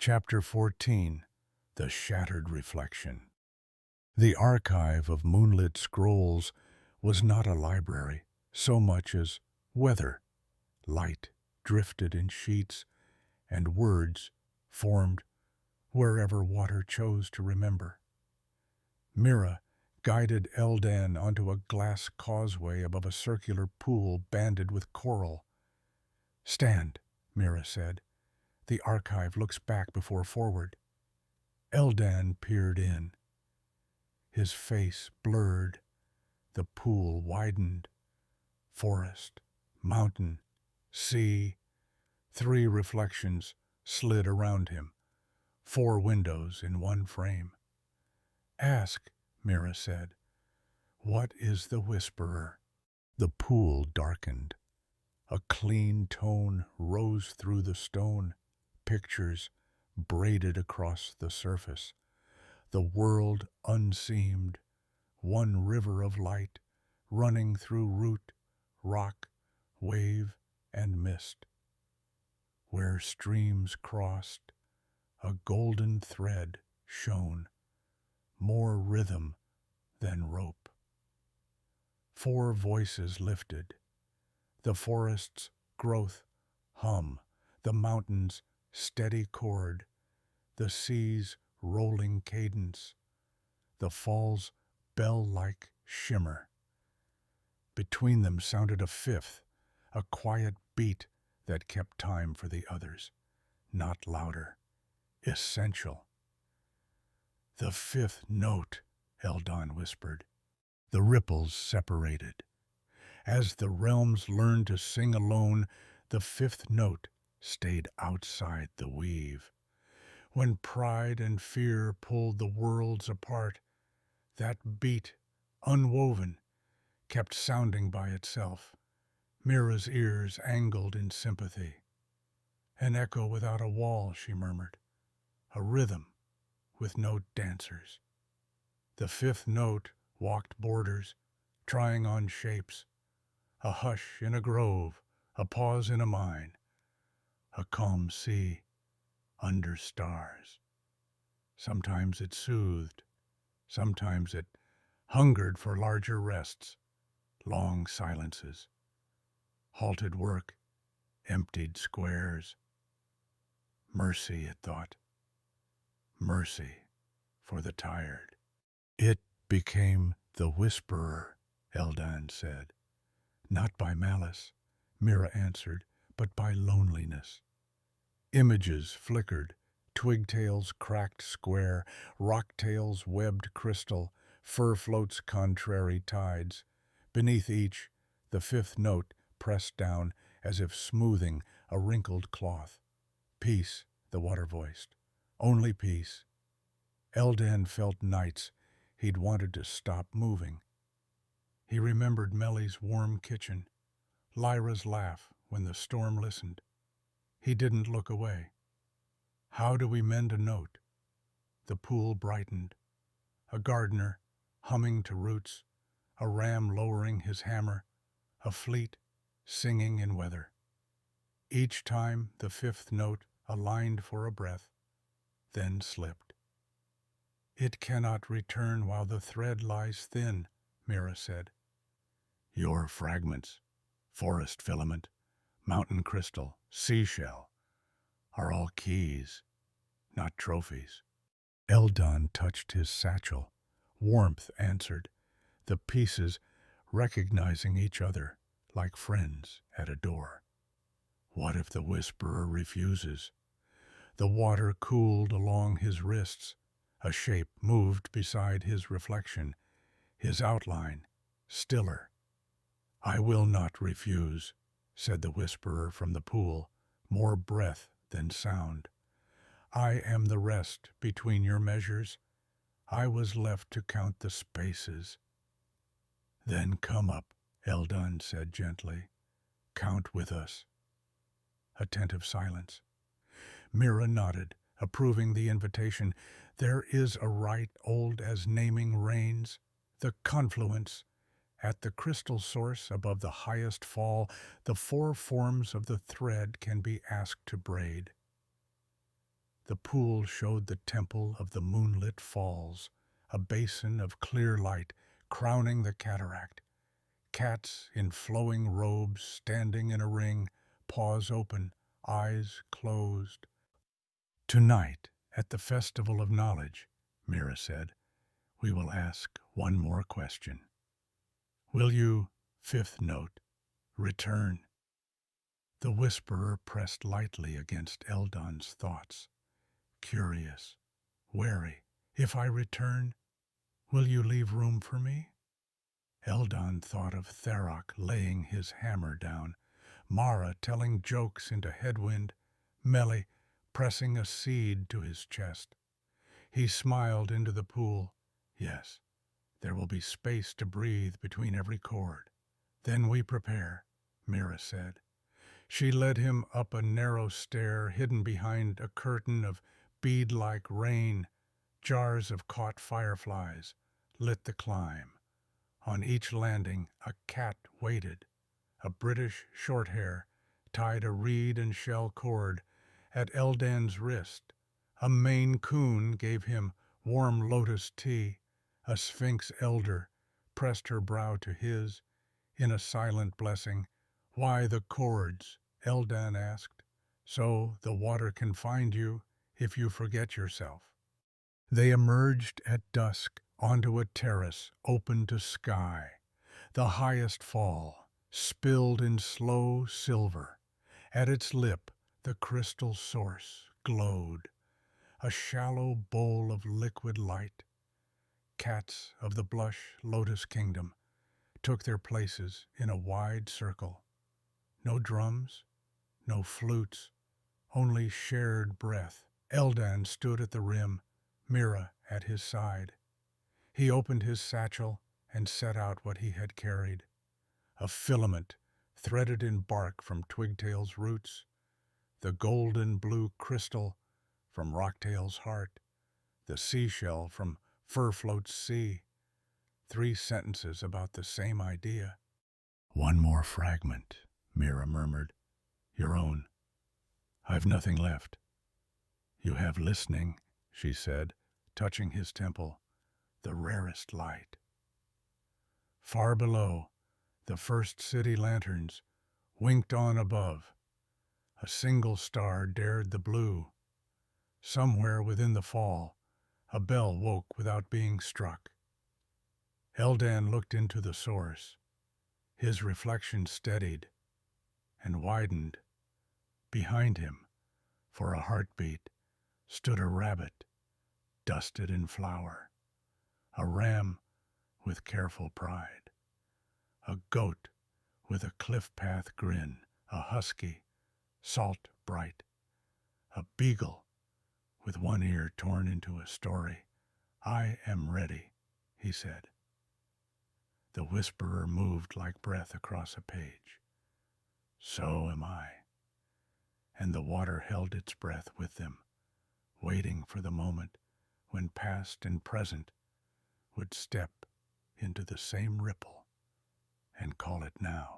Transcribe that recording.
Chapter 14. The Shattered Reflection. The archive of moonlit scrolls was not a library so much as weather. Light drifted in sheets, and words formed wherever water chose to remember. Mira guided Eldan onto a glass causeway above a circular pool banded with coral. "Stand," Mira said. "The archive looks back before forward." Eldan peered in. His face blurred. The pool widened. Forest, mountain, sea. 3 reflections slid around him. 4 windows in one frame. "Ask," Mira said. "What is the Whisperer?" The pool darkened. A clean tone rose through the stone. Pictures braided across the surface. The world unseamed. One river of light running through root, rock, wave, and mist. Where streams crossed, a golden thread shone, more rhythm than rope. 4 voices lifted. The forest's growth hum, the mountain's steady chord, the sea's rolling cadence, the fall's bell-like shimmer. Between them sounded a 5th, a quiet beat that kept time for the others. Not louder, essential. "The 5th note," Eldan whispered. The ripples separated. As the realms learned to sing alone, the 5th note stayed outside the weave. When pride and fear pulled the worlds apart, that beat, unwoven, kept sounding by itself. Mira's ears angled in sympathy. "An echo without a wall," she murmured. "A rhythm with no dancers." The 5th note walked borders, trying on shapes. A hush in a grove, a pause in a mine, a calm sea under stars. Sometimes it soothed, sometimes it hungered for larger rests, long silences, halted work, emptied squares. Mercy, it thought. Mercy for the tired. "It became the Whisperer," Eldan said. "Not by malice," Mira answered, "but by loneliness." Images flickered, twig-tails cracked square, rock-tails webbed crystal, fur floats contrary tides. Beneath each, the 5th note pressed down as if smoothing a wrinkled cloth. "Peace," the water voiced. "Only peace." Eldan felt nights he'd wanted to stop moving. He remembered Melly's warm kitchen, Lyra's laugh when the storm listened. He didn't look away. "How do we mend a note?" The pool brightened. A gardener humming to roots, a ram lowering his hammer, a fleet singing in weather. Each time the 5th note aligned for a breath, then slipped. "It cannot return while the thread lies thin," Mira said. "Your fragments, forest filament, mountain crystal, seashell, are all keys, not trophies." Eldan touched his satchel. Warmth answered, the pieces recognizing each other like friends at a door. What if the Whisperer refuses? The water cooled along his wrists. A shape moved beside his reflection, his outline stiller. "I will not refuse," said the Whisperer from the pool, more breath than sound. "I am the rest between your measures. I was left to count the spaces." "Then come up," Eldan said gently. "Count with us." Attentive silence. Mira nodded, approving the invitation. There is a rite old as naming rains, the confluence. At the crystal source above the highest fall, the 4 forms of the thread can be asked to braid. The pool showed the temple of the moonlit falls, a basin of clear light crowning the cataract. Cats in flowing robes standing in a ring, paws open, eyes closed. Tonight, at the Festival of Knowledge, Mira said, we will ask one more question. Will you, fifth note, return? The whisperer pressed lightly against Eldan's thoughts. Curious, wary, if I return, will you leave room for me? Eldan thought of Tharok laying his hammer down, Mara telling jokes into headwind, Meli pressing a seed to his chest. He smiled into the pool. Yes, there will be space to breathe between every chord. Then we prepare, Mira said. She led him up a narrow stair hidden behind a curtain of bead-like rain. Jars of caught fireflies lit the climb. On each landing, a cat waited. A British shorthair tied a reed and shell cord at Eldan's wrist. A Maine Coon gave him warm lotus tea. A Sphinx elder pressed her brow to his in a silent blessing. Why the cords? Eldan asked. So the water can find you if you forget yourself. They emerged at dusk onto a terrace open to sky. The highest fall, spilled in slow silver. At its lip, the crystal source glowed, a shallow bowl of liquid light. Cats of the blush lotus kingdom took their places in a wide circle. No drums, no flutes, only shared breath. Eldan stood at the rim, Mira at his side. He opened his satchel and set out what he had carried. A filament threaded in bark from Twigtail's roots, the golden blue crystal from Rocktail's heart, the seashell from Furfloat's sea. 3 sentences about the same idea. One more fragment, Mira murmured. Your own. I've nothing left. You have listening, she said, touching his temple, the rarest light. Far below, the first city lanterns winked on above. A single star dared the blue. Somewhere within the fall, a bell woke without being struck. Eldan looked into the source. His reflection steadied and widened. Behind him, for a heartbeat, stood a rabbit, dusted in flour, a ram with careful pride, a goat with a cliff path grin, a husky, salt bright, a beagle with one ear torn into a story. I am ready, he said. The whisperer moved like breath across a page. So am I. And the water held its breath with them, waiting for the moment when past and present would step into the same ripple and call it now.